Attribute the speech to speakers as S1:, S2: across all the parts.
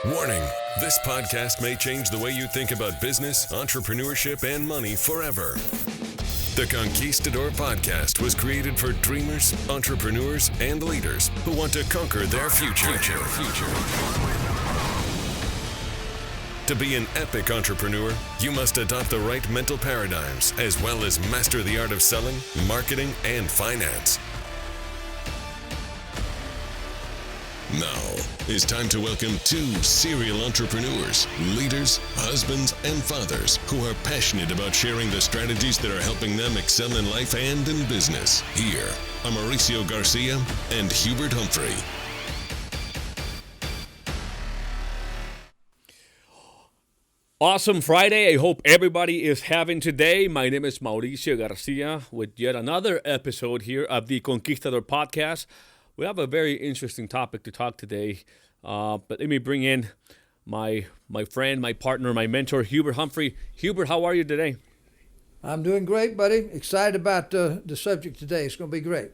S1: Warning, this podcast may change the way you think about business, entrepreneurship, and money forever. The Conquistador Podcast was created for dreamers, entrepreneurs, and leaders who want to conquer their future. To be an epic entrepreneur, you must adopt the right mental paradigms as well as master the art of selling, marketing, and finance. Now, it's time to welcome two serial entrepreneurs, leaders, husbands, and fathers who are passionate about sharing the strategies that are helping them excel in life and in business. Here are Mauricio Garcia and Hubert Humphrey.
S2: Awesome Friday. I hope everybody is having today. My name is Mauricio Garcia with yet another episode here of the Conquistador Podcast. We have a very interesting topic to talk today, but let me bring in my friend, my partner, my mentor, Hubert Humphrey. Hubert, how are you today?
S3: I'm doing great, buddy. Excited about the subject today. It's going to be great.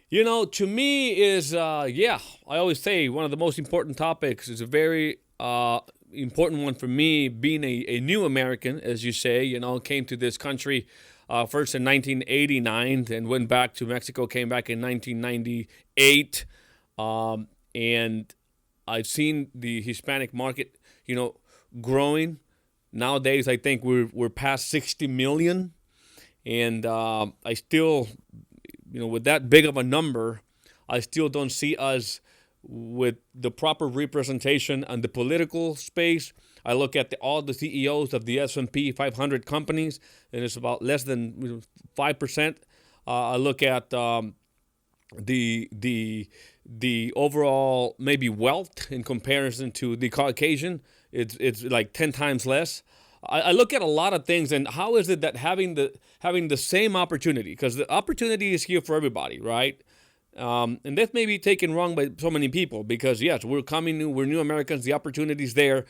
S2: You know, to me is, I always say one of the most important topics is a very important one for me, being a new American, as you say, came to this country first in 1989 and went back to Mexico, came back in 1998. And I've seen the Hispanic market, growing. Nowadays, I think we're past 60 million. And I still, with that big of a number, I still don't see us with the proper representation on the political space. I look at all the CEOs of the S&P 500 companies, and it's about less than 5%. I look at the overall maybe wealth in comparison to the Caucasian. It's like 10 times less. I look at a lot of things, and how is it that having the same opportunity, because the opportunity is here for everybody, right? And that may be taken wrong by so many people, because yes, we're new Americans, the opportunity's there,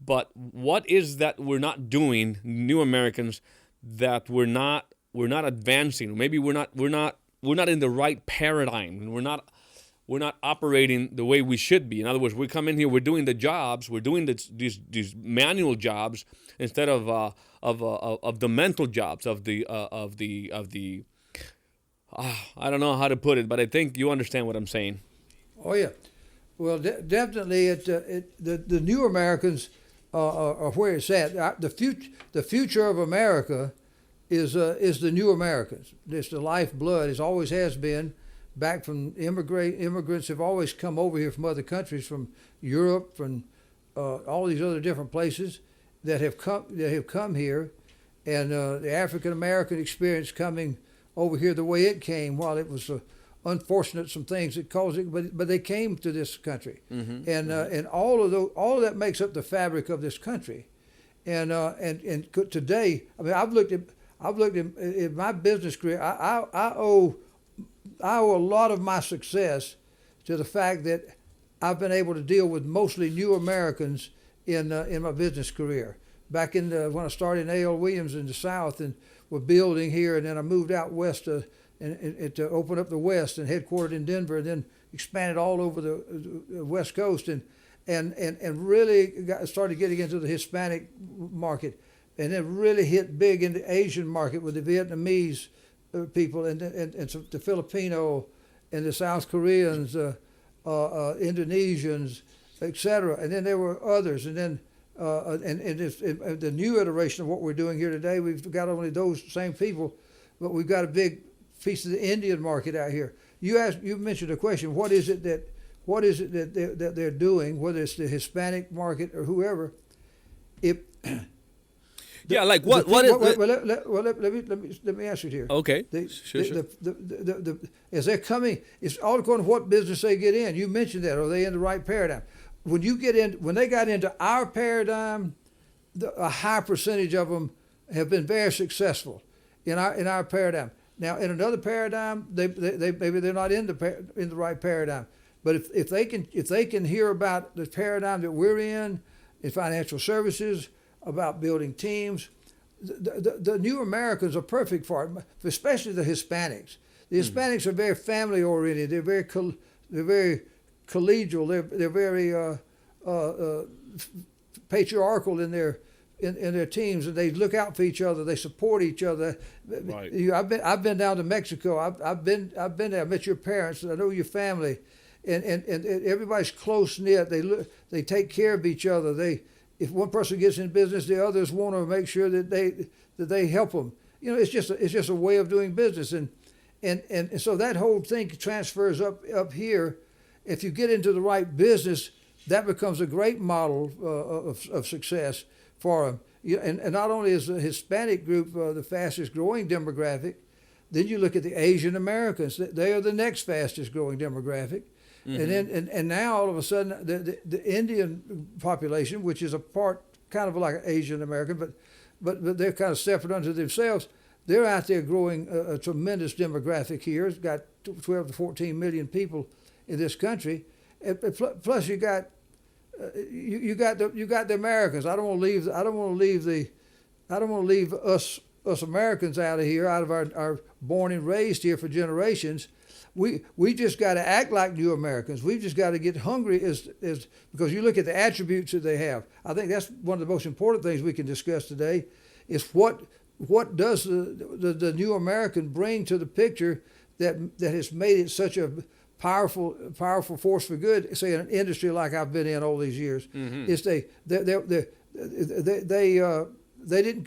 S2: but what is that we're not doing, new Americans, that we're not advancing? Maybe we're not in the right paradigm, and we're not operating the way we should be. In other words, we come in here, we're doing the jobs, we're doing these manual jobs instead of the mental jobs of the I don't know how to put it, but I think you understand what I'm saying.
S3: Oh yeah, well, definitely, the new Americans are where it's at. The future of America is the new Americans. It's the lifeblood. It always has been. Back from immigrants have always come over here from other countries, from Europe, from all these other different places that have come here, and the African American experience coming over here the way it came, while it was unfortunate some things that caused it, but they came to this country, and all of that makes up the fabric of this country, and today, I mean, I've looked at my business career. I owe a lot of my success to the fact that I've been able to deal with mostly new Americans in my business career. Back when I started in A.L. Williams in the South, and we're building here, and then I moved out west to open up the West, and headquartered in Denver, and then expanded all over the West Coast, and really started getting into the Hispanic market, and then really hit big in the Asian market with the Vietnamese people, and the Filipino, and the South Koreans, Indonesians, etc. And then there were others, and then the new iteration of what we're doing here today, we've got only those same people, but we've got a big piece of the Indian market out here. You mentioned a question. What is it that they're doing, whether it's the Hispanic market or whoever?
S2: Let
S3: me answer it here.
S2: Okay.
S3: Sure. As they're coming, it's all according to what business they get in. You mentioned that. Are they in the right paradigm? When they got into our paradigm, a high percentage of them have been very successful in our paradigm. Now, in another paradigm, they maybe they're not in the right paradigm. But if they can hear about the paradigm that we're in financial services, about building teams, the new Americans are perfect for it, especially the Hispanics. The Hispanics are very family oriented. They're very collegial. They're very patriarchal in their teams, and they look out for each other. They support each other.
S2: Right.
S3: I've been down to Mexico. I've been there. I met your parents. I know your family, and everybody's close knit. They take care of each other. If one person gets in business, the others want to make sure that they help them. It's just a way of doing business, and so that whole thing transfers up here. If you get into the right business, that becomes a great model of success for them. And not only is the Hispanic group the fastest growing demographic, then you look at the Asian Americans. They are the next fastest growing demographic. Mm-hmm. And now all of a sudden the Indian population, which is a part kind of like an Asian American, but they're kind of separate unto themselves, they're out there growing a tremendous demographic here. It's got 12 to 14 million people in this country. And plus you got the Americans. I don't want to leave us Americans out of here, out of our born and raised here for generations. We just got to act like new Americans. We've just got to get hungry as because you look at the attributes that they have. I think that's one of the most important things we can discuss today is what does the new American bring to the picture that has made it such a powerful force for good, say in an industry like I've been in all these years. Mm-hmm. Is they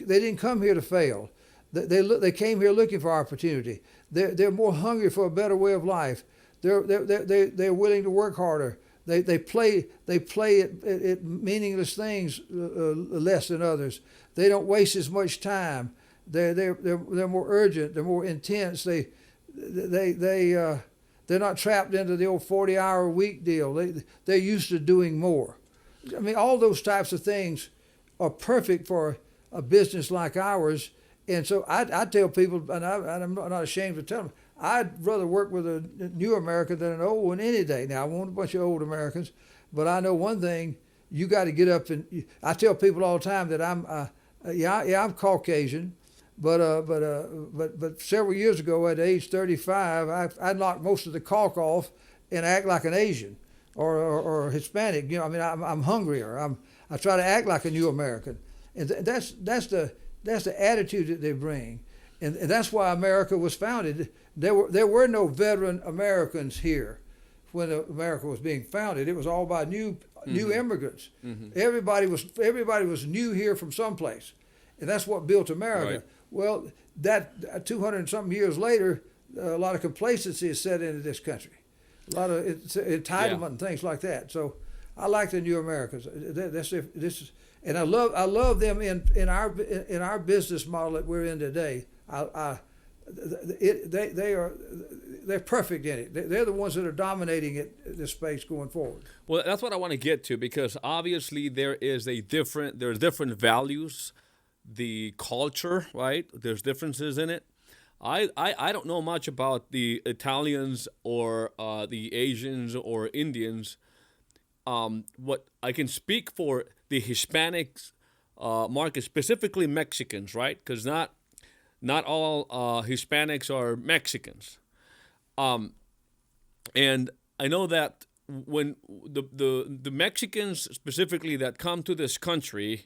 S3: didn't come here to fail. They came here looking for opportunity. They're more hungry for a better way of life. They're willing to work harder. They play at meaningless things less than others. They don't waste as much time. They're more urgent. They're more intense. They're not trapped into the old 40-hour week deal. They're used to doing more. I mean, all those types of things are perfect for a business like ours. And so I tell people, and I'm not ashamed to tell them, I'd rather work with a new American than an old one any day. Now, I want a bunch of old Americans, but I know one thing, you got to get up and, I tell people all the time that I'm Caucasian, but several years ago at age 35, I knocked most of the caulk off and act like an Asian or Hispanic. I'm hungrier. I try to act like a new American, and that's the attitude that they bring, and that's why America was founded. There were no veteran Americans here when America was being founded. It was all by new immigrants. Mm-hmm. Everybody was new here from someplace, and that's what built America. Right. Well, that 200 and something years later, a lot of complacency is set into this country, a lot of entitlement and things like that. So I like the new Americans. And I love them in our business model that we're in today. They're perfect in it. They're the ones that are dominating this space going forward.
S2: Well, that's what I want to get to, because obviously there's different values, the culture, right? There's differences in it. I don't know much about the Italians or the Asians or Indians. What I can speak for the Hispanics market, specifically Mexicans, right? Because not all Hispanics are Mexicans. And I know that when the Mexicans specifically that come to this country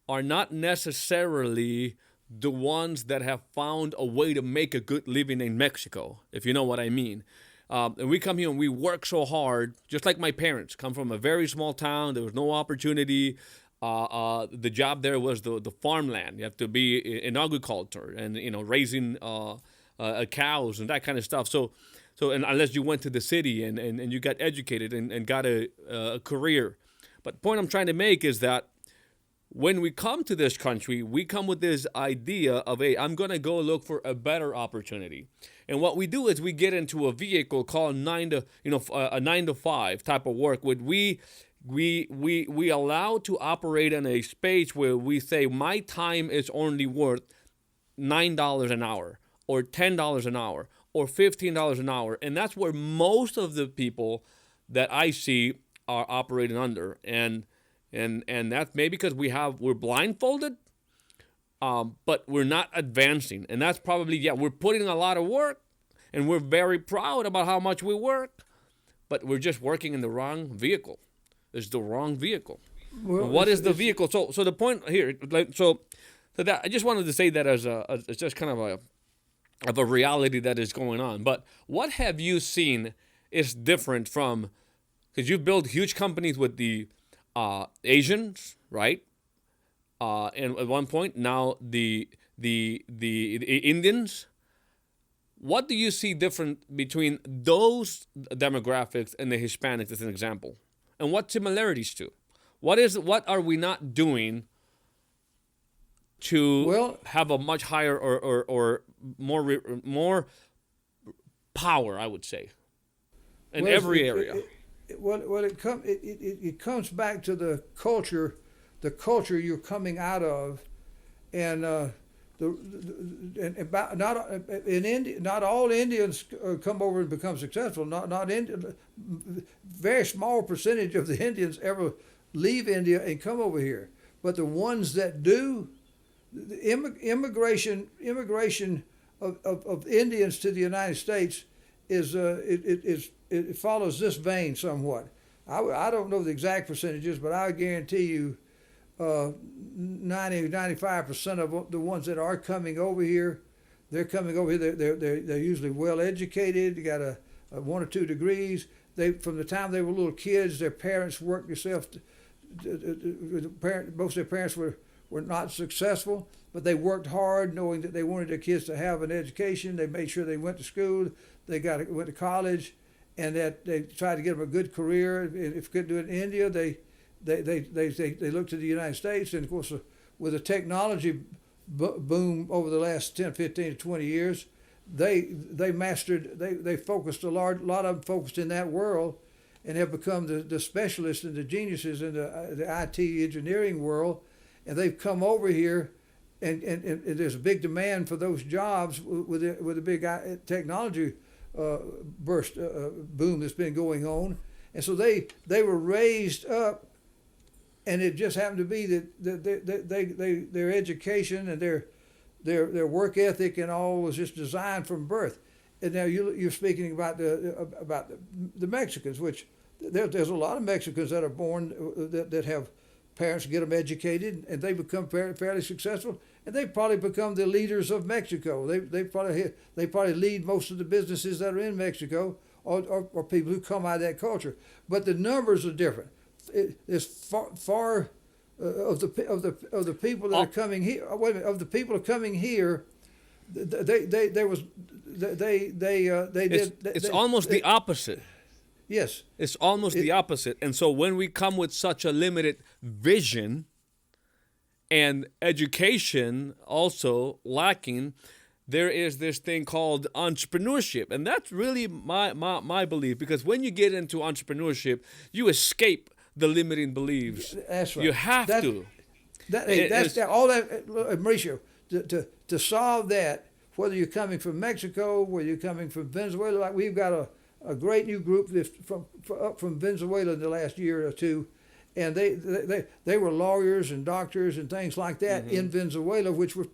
S2: are not necessarily the ones that have found a way to make a good living in Mexico, if you know what I mean. And we come here and we work so hard, just like my parents come from a very small town. There was no opportunity. The job there was the farmland. You have to be in agriculture and raising cows and that kind of stuff. So and unless you went to the city and you got educated and got a career. But the point I'm trying to make is that when we come to this country, we come with this idea of, hey, I'm going to go look for a better opportunity. And what we do is we get into a vehicle called a 9 to 5 type of work. We allow to operate in a space where we say my time is only worth $9 an hour or $10 an hour or $15 an hour. And that's where most of the people that I see are operating under. And that's maybe because we're blindfolded, but we're not advancing. And that's probably, we're putting a lot of work, and we're very proud about how much we work, but we're just working in the wrong vehicle. is the wrong vehicle.
S3: Well,
S2: What is the vehicle? So the point here, so that I just wanted to say that as just kind of a reality that is going on. But what have you seen is different from, because you've built huge companies with the Asians, right? And at one point now the Indians. What do you see different between those demographics and the Hispanics as an example? And what similarities too? What are we not doing to have a much higher or more power, I would say, in every area?
S3: It comes back to the culture you're coming out of, and not all Indians come over and become successful. Very small percentage of the Indians ever leave India and come over here. But the ones that do, the immigration of Indians to the United States it follows this vein somewhat. I don't know the exact percentages, but I guarantee you 95% of the ones that are coming over here, they're coming over here. They're usually well educated. They got a 1 or 2 degrees. From the time they were little kids, their parents worked themselves. Most of their parents were not successful, but they worked hard, knowing that they wanted their kids to have an education. They made sure they went to school, went to college, and that they tried to get them a good career. If they couldn't do it in India, they looked to the United States, and of course, with the technology boom over the last 10, 15 to 20 years, they focused a lot of them focused in that world, and have become the specialists and the geniuses in the IT engineering world, and they've come over here, and there's a big demand for those jobs with a big technology boom that's been going on, and so they were raised up. And it just happened to be that their education and their work ethic and all was just designed from birth. And now you're speaking about the Mexicans, which there's a lot of Mexicans that are born that have parents get them educated, and they become fairly successful, and they probably become the leaders of Mexico. They probably lead most of the businesses that are in Mexico, or people who come out of that culture. But the numbers are different. There's far of the people that are coming here. Wait a minute, of the people who are coming here,
S2: It's almost the opposite.
S3: Yes,
S2: it's almost the opposite. And so when we come with such a limited vision and education also lacking, there is this thing called entrepreneurship. And that's really my belief, because when you get into entrepreneurship, you escape the limiting beliefs.
S3: That's right.
S2: You have to.
S3: That's all that, Mauricio. To solve that, whether you're coming from Mexico, whether you're coming from Venezuela, like we've got a great new group that's from Venezuela in the last year or two, and they were lawyers and doctors and things like that in Venezuela, which was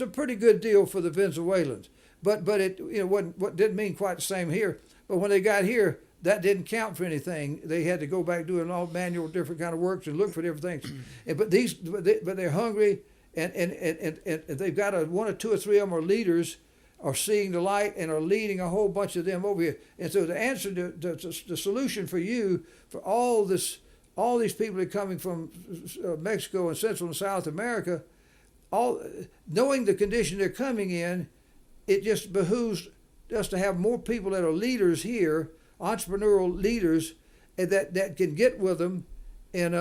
S3: a pretty good deal for the Venezuelans. But it what didn't mean quite the same here. But when they got here, that didn't count for anything. They had to go back doing all manual different kind of works and look for different things. But they're hungry, and they've got 1 or 2 or 3 of them are leaders, are seeing the light and are leading a whole bunch of them over here. And so the answer the solution for you, for all these people that are coming from Mexico and Central and South America, knowing the condition they're coming in, it just behooves us to have more people that are leaders here, entrepreneurial leaders, and that can get with them and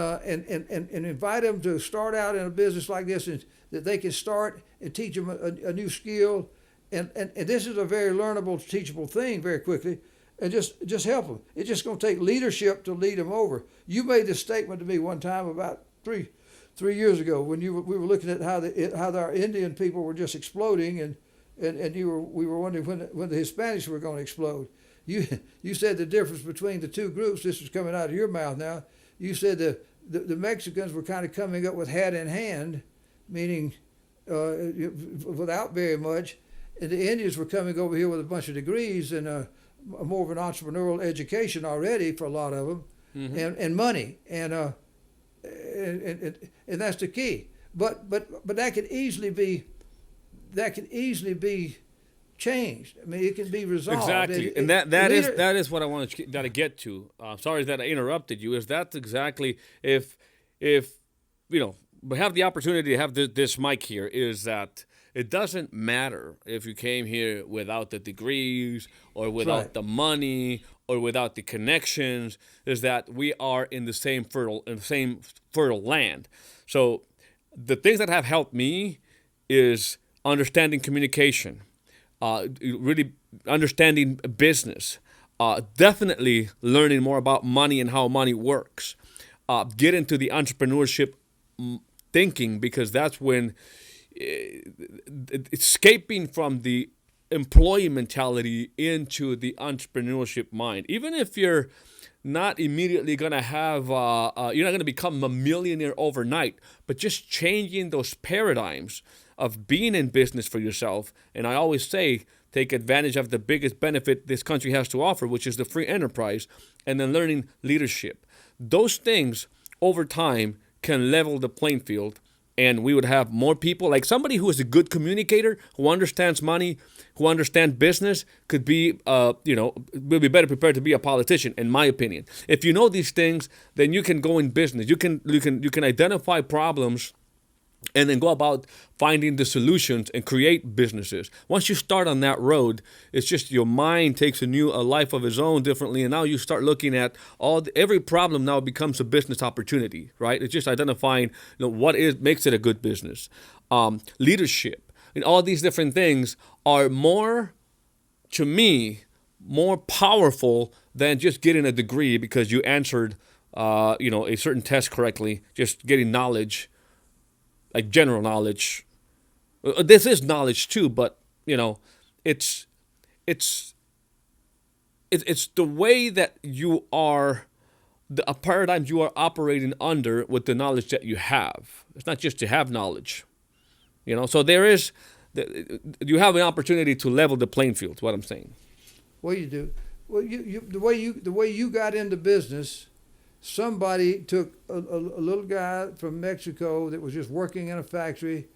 S3: invite them to start out in a business like this, and that they can start and teach them a new skill. And this is a very learnable, teachable thing very quickly, and just help them. It's just going to take leadership to lead them over. You made this statement to me one time about three years ago when we were looking at how our Indian people were just exploding, and we were wondering when the Hispanics were going to explode. You said the difference between the two groups. This is coming out of your mouth now. You said the Mexicans were kind of coming up with hat in hand, meaning without very much. And the Indians were coming over here with a bunch of degrees and more of an entrepreneurial education already for a lot of them. and money, and that's the key. But that could easily be changed. I mean, it can be resolved.
S2: Exactly, and that is what I want to get to. Sorry that I interrupted you. Is that exactly if we have the opportunity to have this mic here? Is that it doesn't matter if you came here without the degrees or without the money or without the connections. Is that we are in the same fertile land. So the things that have helped me is understanding communication, really understanding business, definitely learning more about money and how money works, get into the entrepreneurship thinking, because that's when escaping from the employee mentality into the entrepreneurship mind. Even if you're not immediately going to have, you're not going to become a millionaire overnight, but just changing those paradigms of being in business for yourself. And I always say, take advantage of the biggest benefit this country has to offer, which is the free enterprise, and then learning leadership. Those things over time can level the playing field, and we would have more people, like somebody who is a good communicator, who understands money, who understands business, could be, will be better prepared to be a politician, in my opinion. If you know these things, then you can go in business. You can identify problems and then go about finding the solutions and create businesses. Once you start on that road, it's just your mind takes a life of its own differently, and now you start looking at every problem now becomes a business opportunity, right? It's just identifying what makes it a good business. Leadership and all these different things are more, to me, more powerful than just getting a degree because you answered a certain test correctly. Just getting knowledge, like general knowledge. This is knowledge too, but it's the way that you are, a paradigm you are operating under with the knowledge that you have. It's not just to have knowledge, So you have an opportunity to level the playing field. Is what I'm saying.
S3: Well, you do. Well, the way you got into business. Somebody took a little guy from Mexico that was just working in a factory,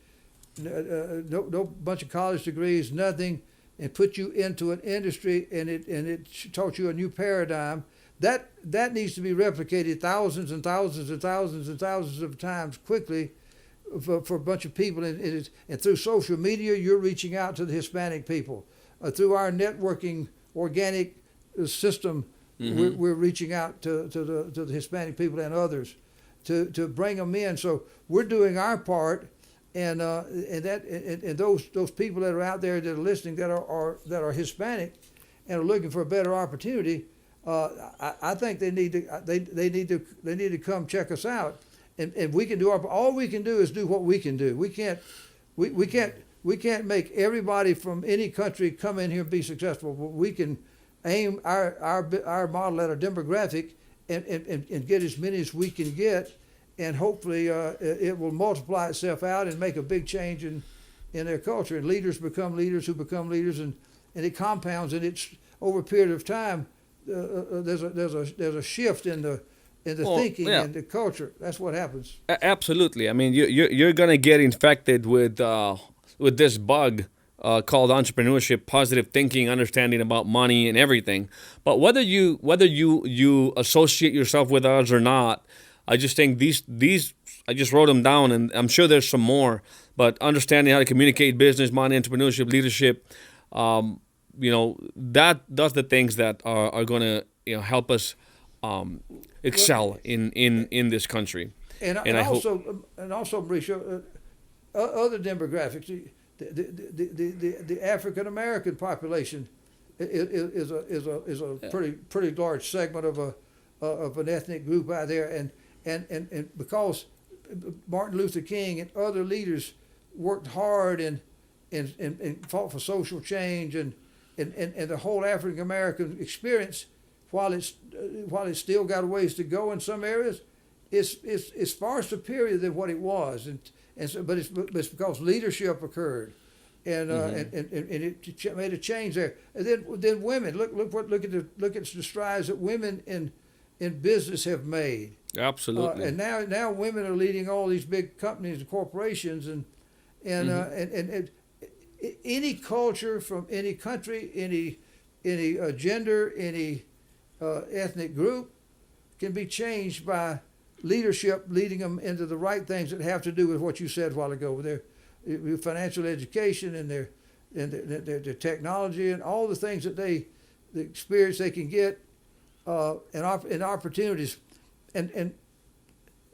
S3: no bunch of college degrees, nothing, and put you into an industry, and it taught you a new paradigm. That needs to be replicated thousands and thousands and thousands and thousands of times quickly for a bunch of people. And through social media, you're reaching out to the Hispanic people. Through our networking organic system, we're reaching out to the Hispanic people and others to bring them in. So we're doing our part, and those people that are out there that are listening that are Hispanic and are looking for a better opportunity, I think they need to come check us out, and we can do all we can do is do what we can do. We can't make everybody from any country come in here and be successful, but we can aim our model at a demographic and get as many as we can get, and hopefully it will multiply itself out and make a big change in their culture. And leaders become leaders who become leaders, and it compounds. And it's over a period of time. There's a shift in the thinking and the culture. That's what happens.
S2: Absolutely. I mean, you're gonna get infected with this bug. Called entrepreneurship, positive thinking, understanding about money and everything. But whether you associate yourself with us or not, I just think these I just wrote them down, and I'm sure there's some more. But understanding how to communicate business, money, entrepreneurship, leadership, that does the things that are going to help us excel in this country. And
S3: also, Mauricio, other demographics. The African American population is a pretty large segment of an ethnic group out there, and because Martin Luther King and other leaders worked hard and fought for social change, and the whole African American experience, while it's still got a ways to go in some areas, is far superior than what it was, but it's because leadership occurred, and it made a change there. And then women, look at the strides that women in in business have made.
S2: Absolutely.
S3: And now women are leading all these big companies and corporations, and any culture from any country, any gender, any ethnic group can be changed by leadership leading them into the right things that have to do with what you said a while ago, with their financial education and their technology and all the things that the experience they can get and opportunities, and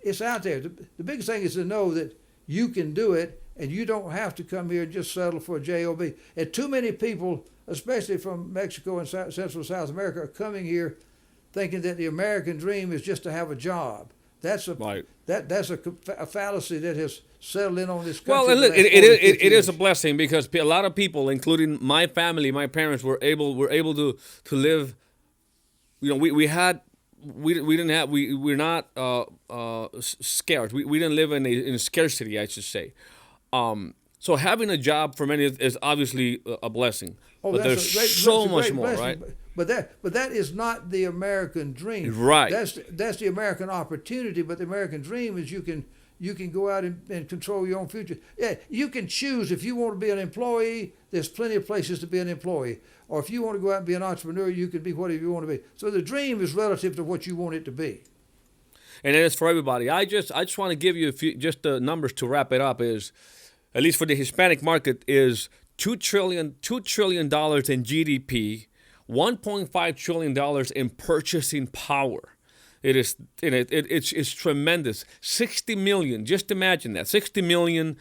S3: it's out there. The biggest thing is to know that you can do it, and you don't have to come here and just settle for a job. And too many people, especially from Mexico and Central South America, are coming here thinking that the American dream is just to have a job. That's a fallacy that has settled in on this country.
S2: Well, and look, it is a blessing, because a lot of people, including my family, my parents, were able to live. You know, we're not scarce. We didn't live in scarcity, I should say. So having a job for many is obviously a blessing.
S3: Oh,
S2: but there's so much more,
S3: blessing,
S2: right?
S3: But that is not the American dream.
S2: Right.
S3: That's the American opportunity. But the American dream is you can go out and control your own future. Yeah, you can choose if you want to be an employee. There's plenty of places to be an employee. Or if you want to go out and be an entrepreneur, you can be whatever you want to be. So the dream is relative to what you want it to be.
S2: And it is for everybody. I just want to give you just the numbers to wrap it up. Is at least for the Hispanic market is $2 trillion in GDP, $1.5 trillion in purchasing power. It's tremendous. 60 million. Just imagine that. 60 million.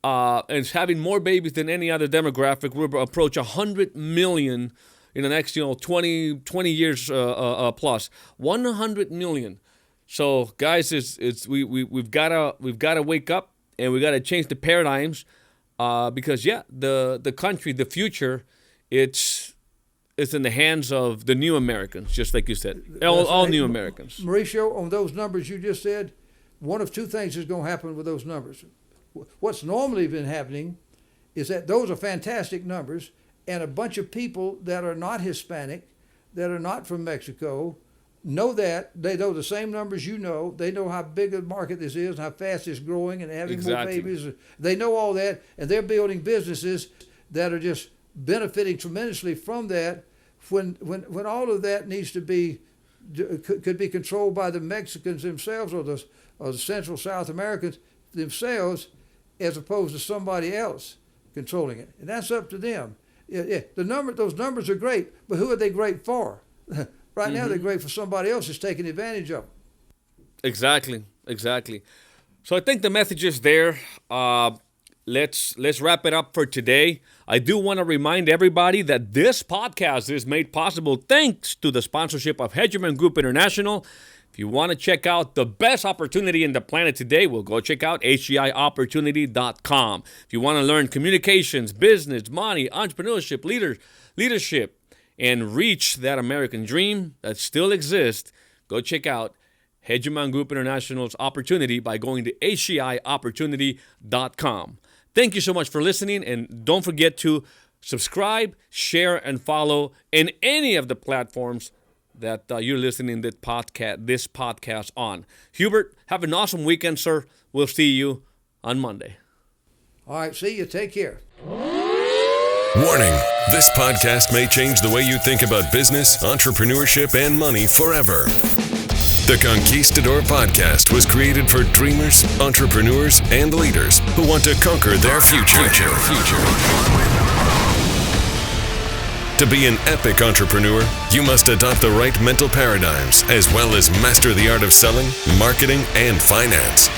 S2: And it's having more babies than any other demographic. We'll approach 100 million in the next 20 years plus. 100 million. So guys, we've got to wake up, and we got to change the paradigms, because the country, the future, it's in the hands of the new Americans, just like you said, all new Americans.
S3: Mauricio, on those numbers you just said, one of two things is going to happen with those numbers. What's normally been happening is that those are fantastic numbers, and a bunch of people that are not Hispanic, that are not from Mexico, know that. They know the same numbers you know. They know how big a market this is and how fast it's growing and having more babies. They know all that, and they're building businesses that are just benefiting tremendously from that. When all of that needs to be, could be controlled by the Mexicans themselves, or the Central South Americans themselves, as opposed to somebody else controlling it, and that's up to them. Those numbers are great, but who are they great for? Right now, they're great for somebody else who's taking advantage of them.
S2: Exactly. So I think the message is there. Let's wrap it up for today. I do want to remind everybody that this podcast is made possible thanks to the sponsorship of Hegemon Group International. If you want to check out the best opportunity in the planet today, well, go check out HGIopportunity.com. If you want to learn communications, business, money, entrepreneurship, leadership, and reach that American dream that still exists, go check out Hegemon Group International's opportunity by going to HGIopportunity.com. Thank you so much for listening, and don't forget to subscribe, share, and follow in any of the platforms that you're listening to this podcast on. Hubert, have an awesome weekend, sir. We'll see you on Monday.
S3: All right, see you. Take care.
S1: Warning, this podcast may change the way you think about business, entrepreneurship, and money forever. The Conquistador Podcast was created for dreamers, entrepreneurs, and leaders who want to conquer their future. To be an epic entrepreneur, you must adopt the right mental paradigms, as well as master the art of selling, marketing, and finance.